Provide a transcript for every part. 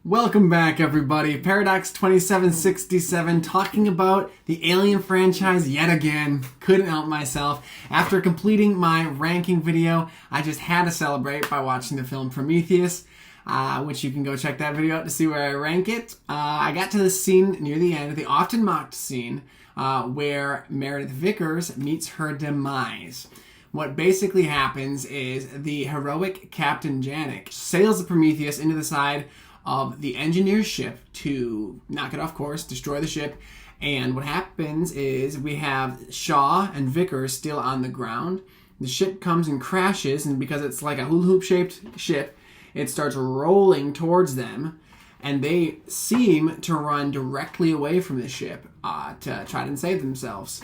Welcome back, everybody. Paradox 2767, talking about the Alien franchise yet again. Couldn't help myself. After completing my ranking video, I just had to celebrate by watching the film Prometheus, which you can go check that video out to see where I rank it. I got to the scene near the end, the often mocked scene, where Director Vickers meets her demise. What basically happens is the heroic Captain Janek sails the Prometheus into the side of the engineer's ship to knock it off course, destroy the ship. And what happens is we have Shaw and Vickers still on the ground. The ship comes and crashes, and because it's like a hula hoop shaped ship, it starts rolling towards them, and they seem to run directly away from the ship to try to save themselves.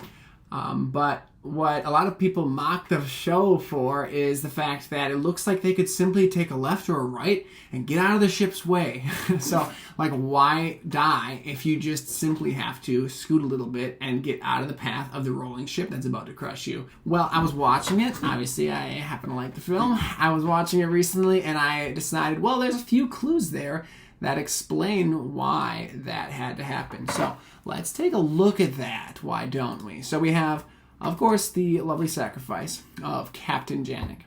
But what a lot of people mock the show for is the fact that it looks like they could simply take a left or a right and get out of the ship's way. So, like, why die if you just simply have to scoot a little bit and get out of the path of the rolling ship that's about to crush you? Well, I was watching it. Obviously, I happen to like the film. I was watching it recently, and I decided, well, there's a few clues there that explain why that had to happen. So let's take a look at that. Why don't we? So we have, of course, the lovely sacrifice of Captain Janek.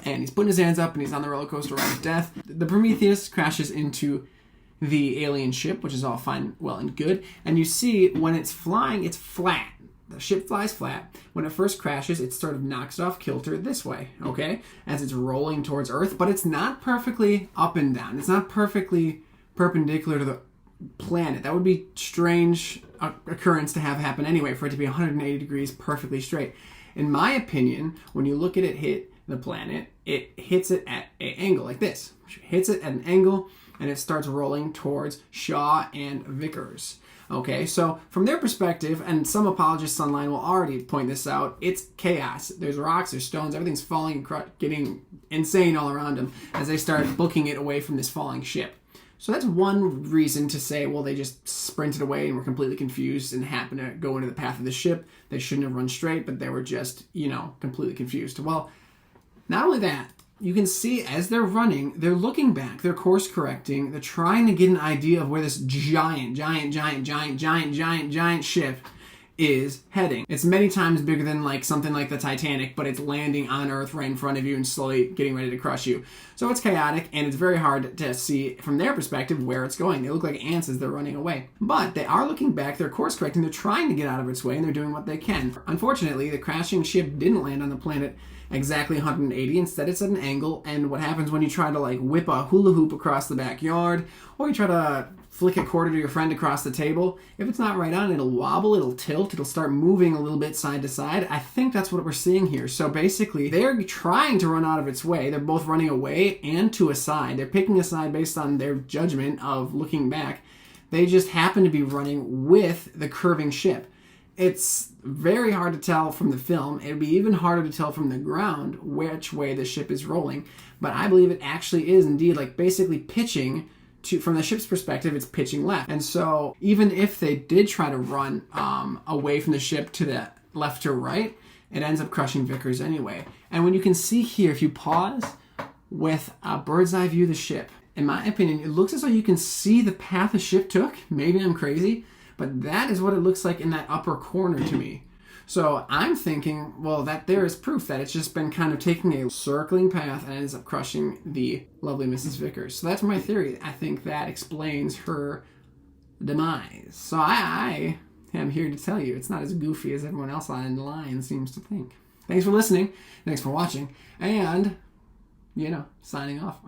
And he's putting his hands up and he's on the roller coaster ride of death. The Prometheus crashes into the alien ship, which is all fine, well, and good. And you see when it's flying, it's flat. The ship flies flat. When it first crashes, it sort of knocks it off kilter this way, okay? As it's rolling towards Earth, but it's not perfectly up and down. It's not perfectly perpendicular to the planet. That would be strange occurrence to have happen anyway, for it to be 180 degrees perfectly straight. In my opinion, when you look at it hit the planet, it hits it at an angle like this. It hits it at an angle, and it starts rolling towards Shaw and Vickers. Okay, so from their perspective, and some apologists online will already point this out, it's chaos. There's rocks, there's stones, everything's falling, getting insane all around them as they start booking it away from this falling ship. So that's one reason to say, well, they just sprinted away and were completely confused and happened to go into the path of the ship. They shouldn't have run straight, but they were just, completely confused. Well, not only that, you can see as they're running, they're looking back, they're course correcting, they're trying to get an idea of where this giant ship is heading. It's many times bigger than like something like the Titanic, but it's landing on Earth right in front of you and slowly getting ready to crush you. So it's chaotic, and it's very hard to see from their perspective where it's going. They look like ants as they're running away. But they are looking back, they're course correcting, they're trying to get out of its way, and they're doing what they can. Unfortunately, the crashing ship didn't land on the planet exactly 180. Instead, it's at an angle, and what happens when you try to like whip a hula hoop across the backyard, or you try to flick a quarter to your friend across the table, if it's not right on, it'll wobble, it'll tilt, it'll start moving a little bit side to side. I think that's what we're seeing here. So basically, they're trying to run out of its way. They're both running away and to a side. They're picking a side based on their judgment of looking back. They just happen to be running with the curving ship. It's very hard to tell from the film. It would be even harder to tell from the ground which way the ship is rolling. But I believe it actually is indeed like basically pitching from the ship's perspective, it's pitching left. And so even if they did try to run away from the ship to the left or right, it ends up crushing Vickers anyway. And when you can see here, if you pause with a bird's eye view of the ship, in my opinion, it looks as though you can see the path the ship took. Maybe I'm crazy, but that is what it looks like in that upper corner to me. So I'm thinking, well, that there is proof that it's just been kind of taking a circling path and ends up crushing the lovely Mrs. Vickers. So that's my theory. I think that explains her demise. So I am here to tell you it's not as goofy as everyone else on the line seems to think. Thanks for listening. Thanks for watching. And, signing off.